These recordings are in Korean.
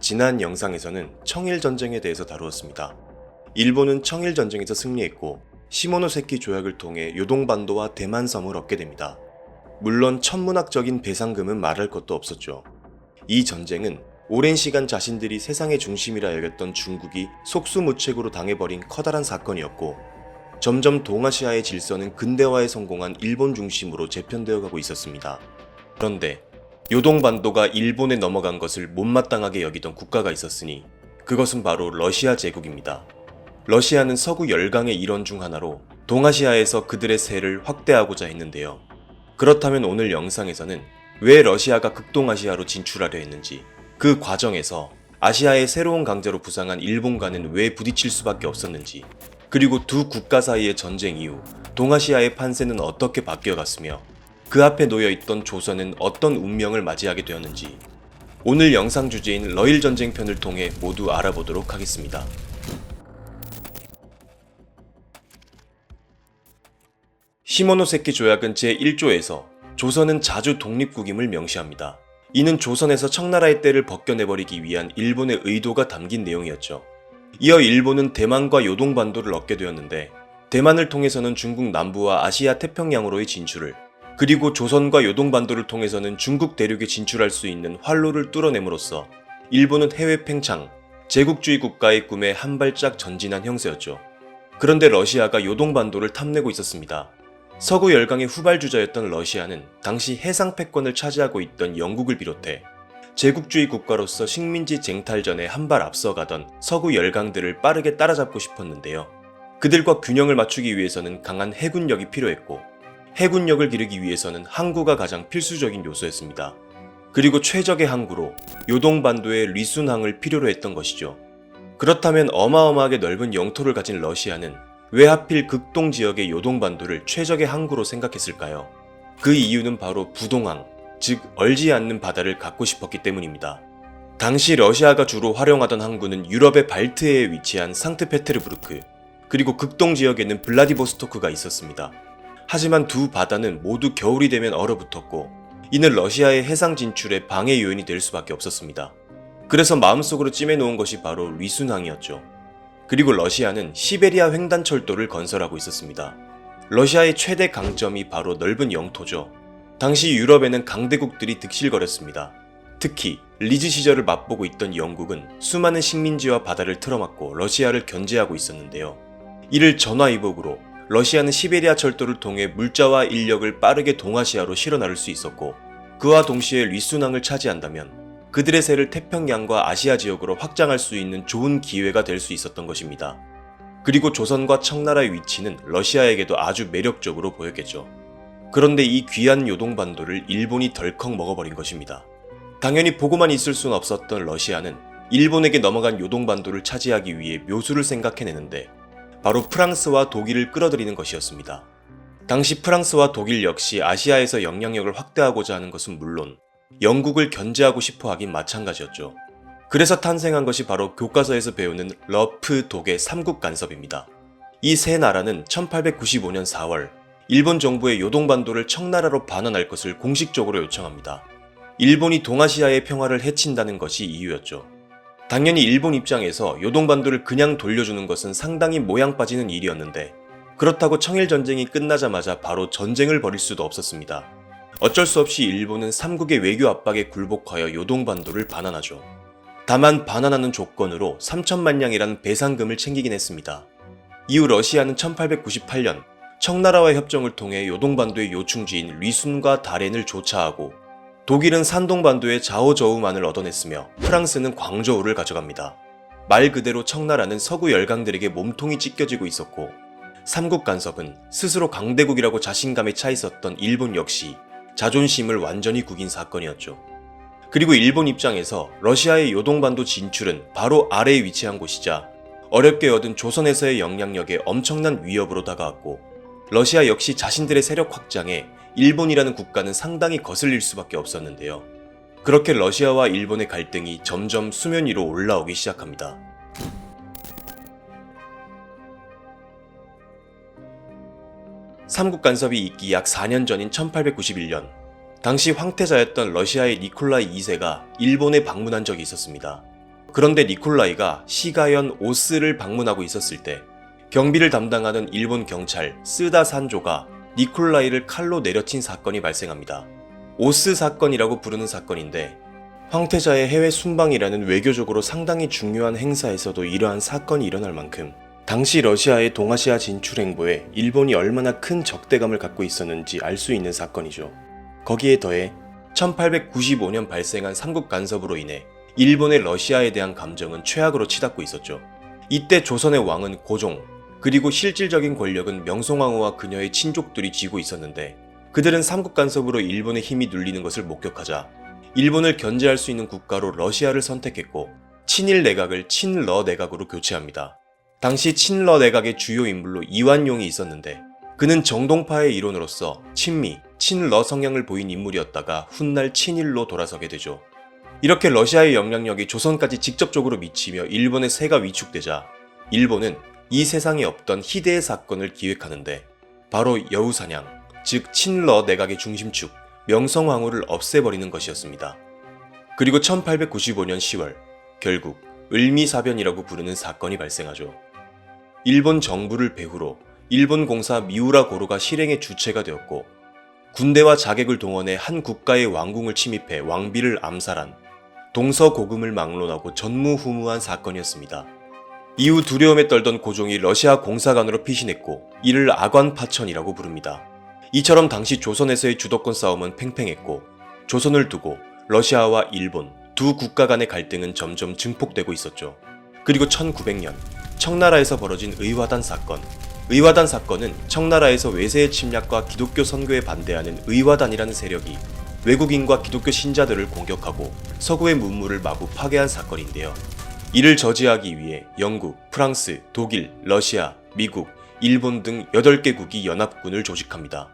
지난 영상에서는 청일전쟁에 대해서 다루었습니다. 일본은 청일전쟁에서 승리했고 시모노세키 조약을 통해 요동반도와 대만섬을 얻게 됩니다. 물론 천문학적인 배상금은 말할 것도 없었죠. 이 전쟁은 오랜 시간 자신들이 세상의 중심이라 여겼던 중국이 속수무책으로 당해버린 커다란 사건이었고, 점점 동아시아의 질서는 근대화에 성공한 일본 중심으로 재편되어 가고 있었습니다. 그런데 요동반도가 일본에 넘어간 것을 못마땅하게 여기던 국가가 있었으니 그것은 바로 러시아 제국입니다. 러시아는 서구 열강의 일원 중 하나로 동아시아에서 그들의 세를 확대하고자 했는데요. 그렇다면 오늘 영상에서는 왜 러시아가 극동아시아로 진출하려 했는지, 그 과정에서 아시아의 새로운 강자로 부상한 일본과는 왜 부딪힐 수밖에 없었는지, 그리고 두 국가 사이의 전쟁 이후 동아시아의 판세는 어떻게 바뀌어갔으며 그 앞에 놓여있던 조선은 어떤 운명을 맞이하게 되었는지 오늘 영상 주제인 러일전쟁 편을 통해 모두 알아보도록 하겠습니다. 시모노세키 조약은 제1조에서 조선은 자주 독립국임을 명시합니다. 이는 조선에서 청나라의 때를 벗겨내버리기 위한 일본의 의도가 담긴 내용이었죠. 이어 일본은 대만과 요동반도를 얻게 되었는데, 대만을 통해서는 중국 남부와 아시아 태평양으로의 진출을, 그리고 조선과 요동반도를 통해서는 중국 대륙에 진출할 수 있는 활로를 뚫어냄으로써 일본은 해외 팽창, 제국주의 국가의 꿈에 한 발짝 전진한 형세였죠. 그런데 러시아가 요동반도를 탐내고 있었습니다. 서구 열강의 후발주자였던 러시아는 당시 해상 패권을 차지하고 있던 영국을 비롯해 제국주의 국가로서 식민지 쟁탈전에 한 발 앞서가던 서구 열강들을 빠르게 따라잡고 싶었는데요. 그들과 균형을 맞추기 위해서는 강한 해군력이 필요했고, 해군력을 기르기 위해서는 항구가 가장 필수적인 요소였습니다. 그리고 최적의 항구로 요동반도의 리순항을 필요로 했던 것이죠. 그렇다면 어마어마하게 넓은 영토를 가진 러시아는 왜 하필 극동 지역의 요동반도를 최적의 항구로 생각했을까요? 그 이유는 바로 부동항, 즉 얼지 않는 바다를 갖고 싶었기 때문입니다. 당시 러시아가 주로 활용하던 항구는 유럽의 발트해에 위치한 상트페테르부르크, 그리고 극동 지역에는 블라디보스토크가 있었습니다. 하지만 두 바다는 모두 겨울이 되면 얼어붙었고, 이는 러시아의 해상 진출에 방해 요인이 될 수밖에 없었습니다. 그래서 마음속으로 찜해놓은 것이 바로 리순항이었죠. 그리고 러시아는 시베리아 횡단철도를 건설하고 있었습니다. 러시아의 최대 강점이 바로 넓은 영토죠. 당시 유럽에는 강대국들이 득실거렸습니다. 특히 리즈 시절을 맛보고 있던 영국은 수많은 식민지와 바다를 틀어막고 러시아를 견제하고 있었는데요. 이를 전화위복으로 러시아는 시베리아 철도를 통해 물자와 인력을 빠르게 동아시아로 실어나를 수 있었고, 그와 동시에 리순항을 차지한다면 그들의 세를 태평양과 아시아 지역으로 확장할 수 있는 좋은 기회가 될 수 있었던 것입니다. 그리고 조선과 청나라의 위치는 러시아에게도 아주 매력적으로 보였겠죠. 그런데 이 귀한 요동반도를 일본이 덜컥 먹어버린 것입니다. 당연히 보고만 있을 수는 없었던 러시아는 일본에게 넘어간 요동반도를 차지하기 위해 묘수를 생각해내는데, 바로 프랑스와 독일을 끌어들이는 것이었습니다. 당시 프랑스와 독일 역시 아시아에서 영향력을 확대하고자 하는 것은 물론 영국을 견제하고 싶어 하긴 마찬가지였죠. 그래서 탄생한 것이 바로 교과서에서 배우는 러프 독의 삼국 간섭입니다. 이 세 나라는 1895년 4월 일본 정부의 요동반도를 청나라로 반환할 것을 공식적으로 요청합니다. 일본이 동아시아의 평화를 해친다는 것이 이유였죠. 당연히 일본 입장에서 요동반도를 그냥 돌려주는 것은 상당히 모양 빠지는 일이었는데, 그렇다고 청일전쟁이 끝나자마자 바로 전쟁을 벌일 수도 없었습니다. 어쩔 수 없이 일본은 삼국의 외교 압박에 굴복하여 요동반도를 반환하죠. 다만 반환하는 조건으로 3천만 냥이라는 배상금을 챙기긴 했습니다. 이후 러시아는 1898년 청나라와의 협정을 통해 요동반도의 요충지인 리순과 다렌을 조차하고, 독일은 산동반도의 자오저우만을 얻어냈으며 프랑스는 광저우를 가져갑니다. 말 그대로 청나라는 서구 열강들에게 몸통이 찢겨지고 있었고, 삼국 간섭은 스스로 강대국이라고 자신감에 차 있었던 일본 역시 자존심을 완전히 구긴 사건이었죠. 그리고 일본 입장에서 러시아의 요동반도 진출은 바로 아래에 위치한 곳이자 어렵게 얻은 조선에서의 영향력에 엄청난 위협으로 다가왔고, 러시아 역시 자신들의 세력 확장에 일본이라는 국가는 상당히 거슬릴 수밖에 없었는데요. 그렇게 러시아와 일본의 갈등이 점점 수면 위로 올라오기 시작합니다. 삼국 간섭이 있기 약 4년 전인 1891년, 당시 황태자였던 러시아의 니콜라이 2세가 일본에 방문한 적이 있었습니다. 그런데 니콜라이가 시가현 오스를 방문하고 있었을 때 경비를 담당하는 일본 경찰 쓰다 산조가 니콜라이를 칼로 내려친 사건이 발생합니다. 오스 사건이라고 부르는 사건인데 황태자의 해외 순방이라는 외교적으로 상당히 중요한 행사에서도 이러한 사건이 일어날 만큼 당시 러시아의 동아시아 진출 행보에 일본이 얼마나 큰 적대감을 갖고 있었는지 알 수 있는 사건이죠. 거기에 더해 1895년 발생한 삼국 간섭으로 인해 일본의 러시아에 대한 감정은 최악으로 치닫고 있었죠. 이때 조선의 왕은 고종, 그리고 실질적인 권력은 명성황후와 그녀의 친족들이 쥐고 있었는데 그들은 삼국 간섭으로 일본의 힘이 눌리는 것을 목격하자 일본을 견제할 수 있는 국가로 러시아를 선택했고 친일 내각을 친러 내각으로 교체합니다. 당시 친러 내각의 주요 인물로 이완용이 있었는데 그는 정동파의 일원으로서 친미, 친러 성향을 보인 인물이었다가 훗날 친일로 돌아서게 되죠. 이렇게 러시아의 영향력이 조선까지 직접적으로 미치며 일본의 세가 위축되자 일본은 이 세상에 없던 희대의 사건을 기획하는데 바로 여우사냥, 즉 친러 내각의 중심축 명성황후를 없애버리는 것이었습니다. 그리고 1895년 10월 결국 을미사변이라고 부르는 사건이 발생하죠. 일본 정부를 배후로 일본 공사 미우라 고로가 실행의 주체가 되었고 군대와 자객을 동원해 한 국가의 왕궁을 침입해 왕비를 암살한 동서고금을 막론하고 전무후무한 사건이었습니다. 이후 두려움에 떨던 고종이 러시아 공사관으로 피신했고 이를 아관파천이라고 부릅니다. 이처럼 당시 조선에서의 주도권 싸움은 팽팽했고 조선을 두고 러시아와 일본 두 국가 간의 갈등은 점점 증폭되고 있었죠. 그리고 1900년 청나라에서 벌어진 의화단 사건. 의화단 사건은 청나라에서 외세의 침략과 기독교 선교에 반대하는 의화단이라는 세력이 외국인과 기독교 신자들을 공격하고 서구의 문물을 마구 파괴한 사건인데요. 이를 저지하기 위해 영국, 프랑스, 독일, 러시아, 미국, 일본 등 8개국이 연합군을 조직합니다.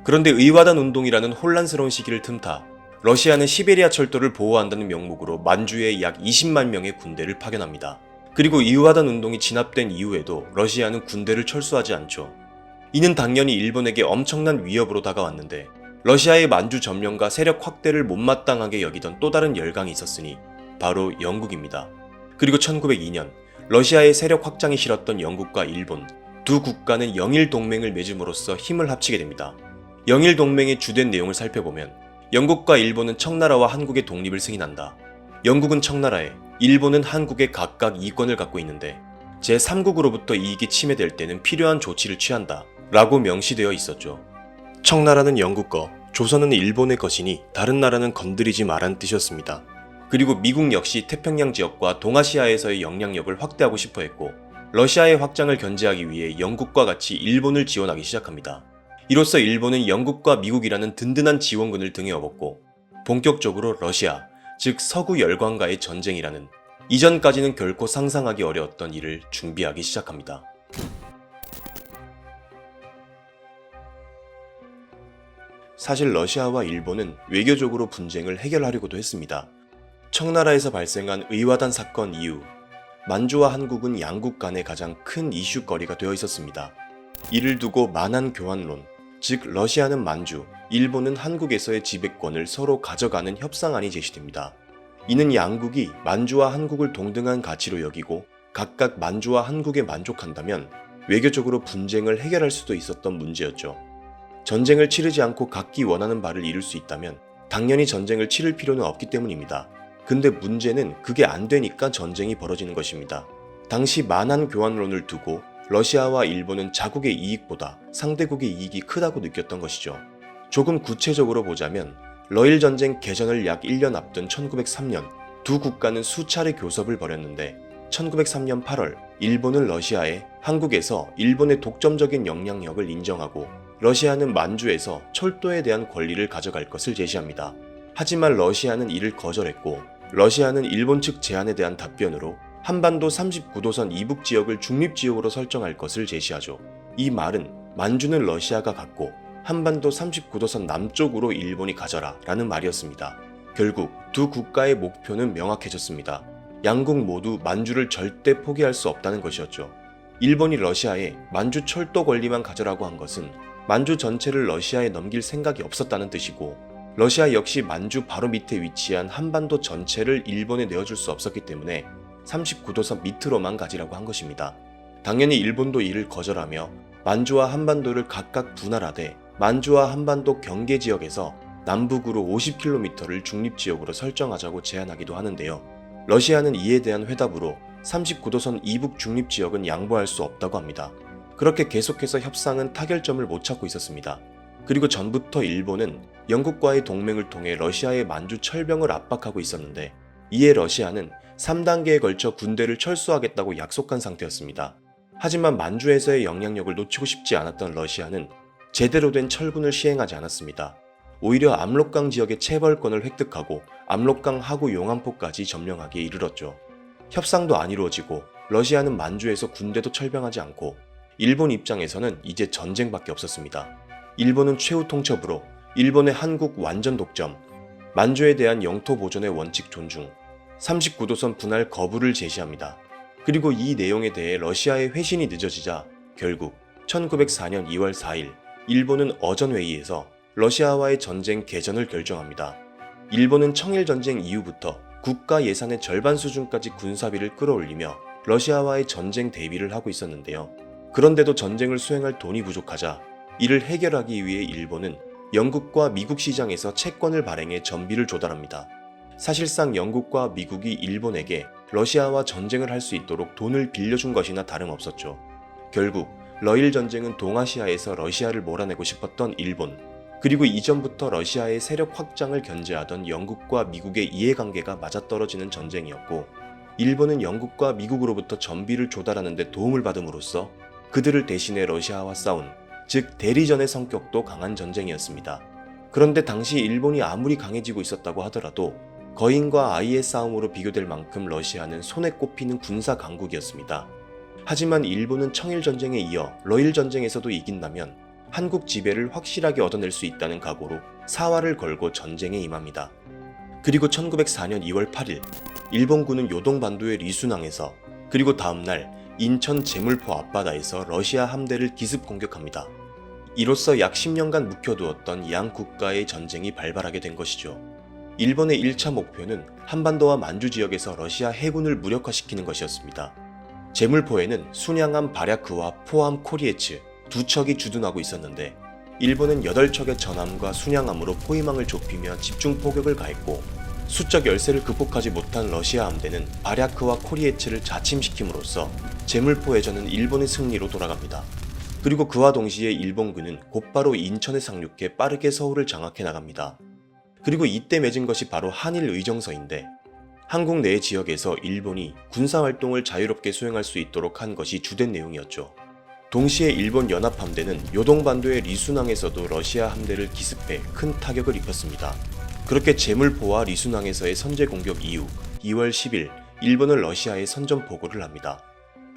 그런데 의화단 운동이라는 혼란스러운 시기를 틈타 러시아는 시베리아 철도를 보호한다는 명목으로 만주에 약 20만 명의 군대를 파견합니다. 그리고 의화단 운동이 진압된 이후에도 러시아는 군대를 철수하지 않죠. 이는 당연히 일본에게 엄청난 위협으로 다가왔는데 러시아의 만주 점령과 세력 확대를 못마땅하게 여기던 또 다른 열강이 있었으니 바로 영국입니다. 그리고 1902년 러시아의 세력 확장이 싫었던 영국과 일본 두 국가는 영일 동맹을 맺음으로써 힘을 합치게 됩니다. 영일 동맹의 주된 내용을 살펴보면 영국과 일본은 청나라와 한국의 독립을 승인한다. 영국은 청나라에, 일본은 한국에 각각 이권을 갖고 있는데 제3국으로부터 이익이 침해될 때는 필요한 조치를 취한다 라고 명시되어 있었죠. 청나라는 영국 거, 조선은 일본의 것이니 다른 나라는 건드리지 말란 뜻이었습니다. 그리고 미국 역시 태평양 지역과 동아시아에서의 영향력을 확대하고 싶어 했고 러시아의 확장을 견제하기 위해 영국과 같이 일본을 지원하기 시작합니다. 이로써 일본은 영국과 미국이라는 든든한 지원군을 등에 업었고 본격적으로 러시아, 즉 서구 열강과의 전쟁이라는 이전까지는 결코 상상하기 어려웠던 일을 준비하기 시작합니다. 사실 러시아와 일본은 외교적으로 분쟁을 해결하려고도 했습니다. 청나라에서 발생한 의화단 사건 이후 만주와 한국은 양국 간의 가장 큰 이슈거리가 되어 있었습니다. 이를 두고 만한 교환론, 즉 러시아는 만주, 일본은 한국에서의 지배권을 서로 가져가는 협상안이 제시됩니다. 이는 양국이 만주와 한국을 동등한 가치로 여기고 각각 만주와 한국에 만족한다면 외교적으로 분쟁을 해결할 수도 있었던 문제였죠. 전쟁을 치르지 않고 각기 원하는 바를 이룰 수 있다면 당연히 전쟁을 치를 필요는 없기 때문입니다. 근데 문제는 그게 안 되니까 전쟁이 벌어지는 것입니다. 당시 만한 교환론을 두고 러시아와 일본은 자국의 이익보다 상대국의 이익이 크다고 느꼈던 것이죠. 조금 구체적으로 보자면 러일 전쟁 개전을 약 1년 앞둔 1903년 두 국가는 수차례 교섭을 벌였는데 1903년 8월 일본은 러시아에 한국에서 일본의 독점적인 영향력을 인정하고 러시아는 만주에서 철도에 대한 권리를 가져갈 것을 제시합니다. 하지만 러시아는 이를 거절했고 러시아는 일본 측 제안에 대한 답변으로 한반도 39도선 이북 지역을 중립지역으로 설정할 것을 제시하죠. 이 말은 만주는 러시아가 갖고 한반도 39도선 남쪽으로 일본이 가져라 라는 말이었습니다. 결국 두 국가의 목표는 명확해졌습니다. 양국 모두 만주를 절대 포기할 수 없다는 것이었죠. 일본이 러시아에 만주 철도 권리만 가져라고 한 것은 만주 전체를 러시아에 넘길 생각이 없었다는 뜻이고 러시아 역시 만주 바로 밑에 위치한 한반도 전체를 일본에 내어줄 수 없었기 때문에 39도선 밑으로만 가지라고 한 것입니다. 당연히 일본도 이를 거절하며 만주와 한반도를 각각 분할하되 만주와 한반도 경계 지역에서 남북으로 50km를 중립지역으로 설정하자고 제안하기도 하는데요. 러시아는 이에 대한 회답으로 39도선 이북 중립지역은 양보할 수 없다고 합니다. 그렇게 계속해서 협상은 타결점을 못 찾고 있었습니다. 그리고 전부터 일본은 영국과의 동맹을 통해 러시아의 만주 철병을 압박하고 있었는데 이에 러시아는 3단계에 걸쳐 군대를 철수하겠다고 약속한 상태였습니다. 하지만 만주에서의 영향력을 놓치고 싶지 않았던 러시아는 제대로 된 철군을 시행하지 않았습니다. 오히려 압록강 지역의 체벌권을 획득하고 압록강 하구 용암포까지 점령하기에 이르렀죠. 협상도 안 이루어지고 러시아는 만주에서 군대도 철병하지 않고 일본 입장에서는 이제 전쟁밖에 없었습니다. 일본은 최후 통첩으로 일본의 한국 완전 독점, 만주에 대한 영토 보존의 원칙 존중, 39도선 분할 거부를 제시합니다. 그리고 이 내용에 대해 러시아의 회신이 늦어지자 결국 1904년 2월 4일 일본은 어전회의에서 러시아와의 전쟁 개전을 결정합니다. 일본은 청일전쟁 이후부터 국가 예산의 절반 수준까지 군사비를 끌어올리며 러시아와의 전쟁 대비를 하고 있었는데요. 그런데도 전쟁을 수행할 돈이 부족하자 이를 해결하기 위해 일본은 영국과 미국 시장에서 채권을 발행해 전비를 조달합니다. 사실상 영국과 미국이 일본에게 러시아와 전쟁을 할 수 있도록 돈을 빌려준 것이나 다름없었죠. 결국 러일 전쟁은 동아시아에서 러시아를 몰아내고 싶었던 일본, 그리고 이전부터 러시아의 세력 확장을 견제하던 영국과 미국의 이해관계가 맞아떨어지는 전쟁이었고, 일본은 영국과 미국으로부터 전비를 조달하는 데 도움을 받음으로써 그들을 대신해 러시아와 싸운, 즉 대리전의 성격도 강한 전쟁이었습니다. 그런데 당시 일본이 아무리 강해지고 있었다고 하더라도 거인과 아이의 싸움으로 비교될 만큼 러시아는 손에 꼽히는 군사 강국이었습니다. 하지만 일본은 청일전쟁에 이어 러일전쟁에서도 이긴다면 한국 지배를 확실하게 얻어낼 수 있다는 각오로 사활을 걸고 전쟁에 임합니다. 그리고 1904년 2월 8일 일본군은 요동반도의 리순항에서, 그리고 다음날 인천 제물포 앞바다에서 러시아 함대를 기습 공격합니다. 이로써 약 10년간 묵혀두었던 양 국가의 전쟁이 발발하게 된 것이죠. 일본의 1차 목표는 한반도와 만주 지역에서 러시아 해군을 무력화시키는 것이었습니다. 제물포에는 순양함 바랴크와 포함 코리에츠 두 척이 주둔하고 있었는데 일본은 8척의 전함과 순양함으로 포위망을 좁히며 집중 포격을 가했고, 수적 열세를 극복하지 못한 러시아 함대는 바랴크와 코리에츠를 자침시킴으로써 제물포해전은 일본의 승리로 돌아갑니다. 그리고 그와 동시에 일본군은 곧바로 인천에 상륙해 빠르게 서울을 장악해 나갑니다. 그리고 이때 맺은 것이 바로 한일의정서인데, 한국 내 지역에서 일본이 군사활동을 자유롭게 수행할 수 있도록 한 것이 주된 내용이었죠. 동시에 일본 연합함대는 요동반도의 리순항에서도 러시아 함대를 기습해 큰 타격을 입혔습니다. 그렇게 제물포와 리순항에서의 선제 공격 이후 2월 10일 일본은 러시아에 선전포고를 합니다.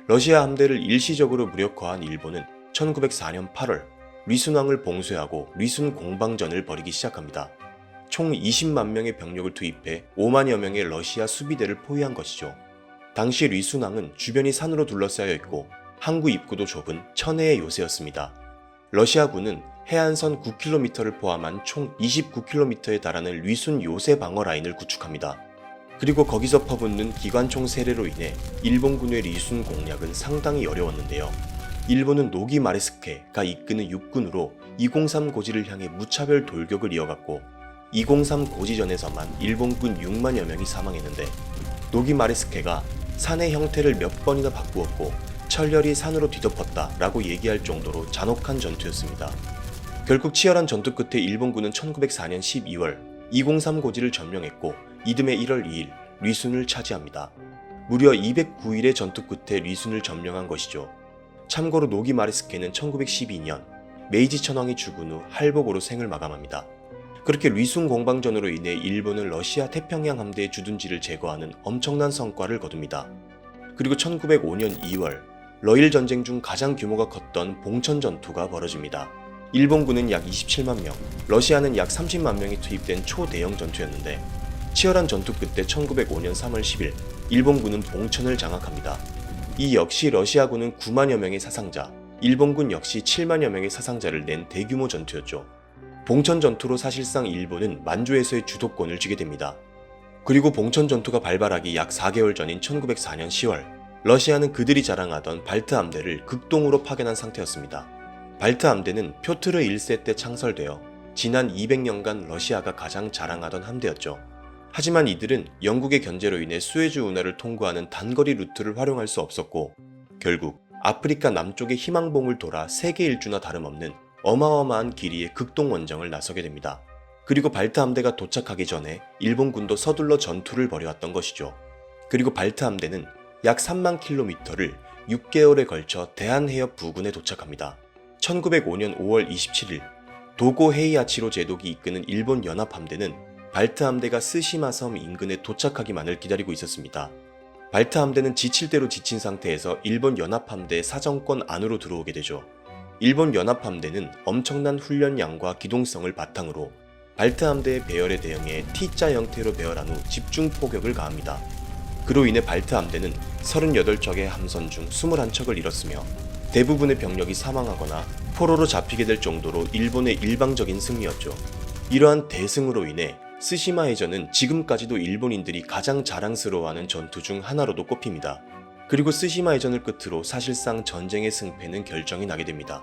러시아 함대를 일시적으로 무력화한 일본은 1904년 8월 리순항을 봉쇄하고 리순 공방전을 벌이기 시작합니다. 총 20만 명의 병력을 투입해 5만여 명의 러시아 수비대를 포위한 것이죠. 당시 리순항은 주변이 산으로 둘러싸여 있고 항구 입구도 좁은 천혜의 요새였습니다. 러시아군은 해안선 9km를 포함한 총 29km에 달하는 리순 요새 방어 라인을 구축합니다. 그리고 거기서 퍼붓는 기관총 세례로 인해 일본군의 리순 공략은 상당히 어려웠는데요. 일본은 노기 마레스케가 이끄는 육군으로 203 고지를 향해 무차별 돌격을 이어갔고, 203 고지전에서만 일본군 6만여 명이 사망했는데, 노기 마레스케가 산의 형태를 몇 번이나 바꾸었고 철렬히 산으로 뒤덮었다 라고 얘기할 정도로 잔혹한 전투였습니다. 결국 치열한 전투 끝에 일본군은 1904년 12월 203 고지를 점령했고 이듬해 1월 2일 리순을 차지합니다. 무려 209일의 전투 끝에 리순을 점령한 것이죠. 참고로 노기 마레스케는 1912년 메이지 천황이 죽은 후 할복으로 생을 마감합니다. 그렇게 리순 공방전으로 인해 일본은 러시아 태평양 함대의 주둔지를 제거하는 엄청난 성과를 거둡니다. 그리고 1905년 2월 러일 전쟁 중 가장 규모가 컸던 봉천 전투가 벌어집니다. 일본군은 약 27만 명, 러시아는 약 30만 명이 투입된 초대형 전투였는데, 치열한 전투 끝에 1905년 3월 10일 일본군은 봉천을 장악합니다. 이 역시 러시아군은 9만여 명의 사상자, 일본군 역시 7만여 명의 사상자를 낸 대규모 전투였죠. 봉천 전투로 사실상 일본은 만주에서의 주도권을 쥐게 됩니다. 그리고 봉천 전투가 발발하기 약 4개월 전인 1904년 10월, 러시아는 그들이 자랑하던 발트 함대를 극동으로 파견한 상태였습니다. 발트 함대는 표트르 1세 때 창설되어 지난 200년간 러시아가 가장 자랑하던 함대였죠. 하지만 이들은 영국의 견제로 인해 수에즈 운하를 통과하는 단거리 루트를 활용할 수 없었고, 결국 아프리카 남쪽의 희망봉을 돌아 세계 일주나 다름없는 어마어마한 길이의 극동 원정을 나서게 됩니다. 그리고 발트 함대가 도착하기 전에 일본군도 서둘러 전투를 벌여왔던 것이죠. 그리고 발트 함대는 약 3만 킬로미터를 6개월에 걸쳐 대한해협 부근에 도착합니다. 1905년 5월 27일 도고 헤이아치로 제독이 이끄는 일본 연합함대는 발트 함대가 스시마 섬 인근에 도착하기만을 기다리고 있었습니다. 발트 함대는 지칠 대로 지친 상태에서 일본 연합함대의 사정권 안으로 들어오게 되죠. 일본 연합함대는 엄청난 훈련량과 기동성을 바탕으로 발트 함대의 배열에 대응해 T자 형태로 배열한 후 집중 포격을 가합니다. 그로 인해 발트 함대는 38척의 함선 중 21척을 잃었으며 대부분의 병력이 사망하거나 포로로 잡히게 될 정도로 일본의 일방적인 승리였죠. 이러한 대승으로 인해 스시마 해전은 지금까지도 일본인들이 가장 자랑스러워하는 전투 중 하나로도 꼽힙니다. 그리고 스시마 해전을 끝으로 사실상 전쟁의 승패는 결정이 나게 됩니다.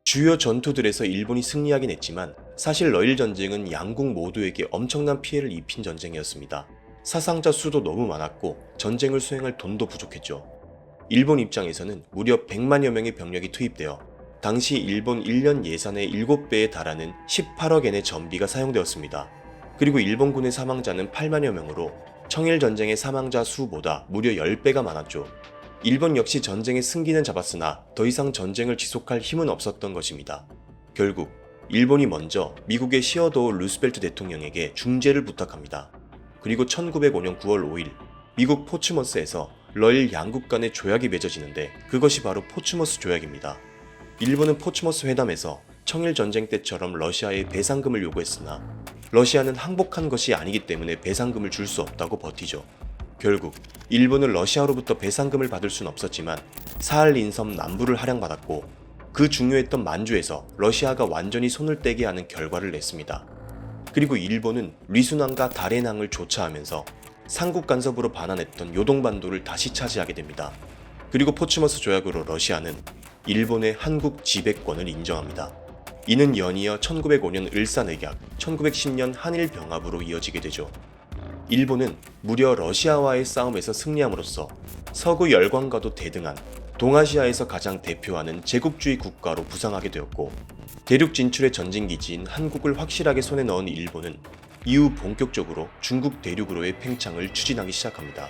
주요 전투들에서 일본이 승리하긴 했지만 사실 러일 전쟁은 양국 모두에게 엄청난 피해를 입힌 전쟁이었습니다. 사상자 수도 너무 많았고 전쟁을 수행할 돈도 부족했죠. 일본 입장에서는 무려 100만여 명의 병력이 투입되어 당시 일본 1년 예산의 7배에 달하는 18억엔의 전비가 사용되었습니다. 그리고 일본군의 사망자는 8만여 명으로 청일전쟁의 사망자 수보다 무려 10배가 많았죠. 일본 역시 전쟁의 승기는 잡았으나 더 이상 전쟁을 지속할 힘은 없었던 것입니다. 결국 일본이 먼저 미국의 시어도어 루스벨트 대통령에게 중재를 부탁합니다. 그리고 1905년 9월 5일 미국 포츠머스에서 러일 양국 간의 조약이 맺어지는데 그것이 바로 포츠머스 조약입니다. 일본은 포츠머스 회담에서 청일전쟁 때처럼 러시아에 배상금을 요구했으나 러시아는 항복한 것이 아니기 때문에 배상금을 줄 수 없다고 버티죠. 결국 일본은 러시아로부터 배상금을 받을 순 없었지만 사할린 섬 남부를 할양받았고 그 중요했던 만주에서 러시아가 완전히 손을 떼게 하는 결과를 냈습니다. 그리고 일본은 리순왕과 다레낭을 조차하면서 삼국 간섭으로 반환했던 요동반도를 다시 차지하게 됩니다. 그리고 포츠머스 조약으로 러시아는 일본의 한국 지배권을 인정합니다. 이는 연이어 1905년 을사늑약, 1910년 한일 병합으로 이어지게 되죠. 일본은 무려 러시아와의 싸움에서 승리함으로써 서구 열강과도 대등한 동아시아에서 가장 대표하는 제국주의 국가로 부상하게 되었고, 대륙 진출의 전진기지인 한국을 확실하게 손에 넣은 일본은 이후 본격적으로 중국 대륙으로의 팽창을 추진하기 시작합니다.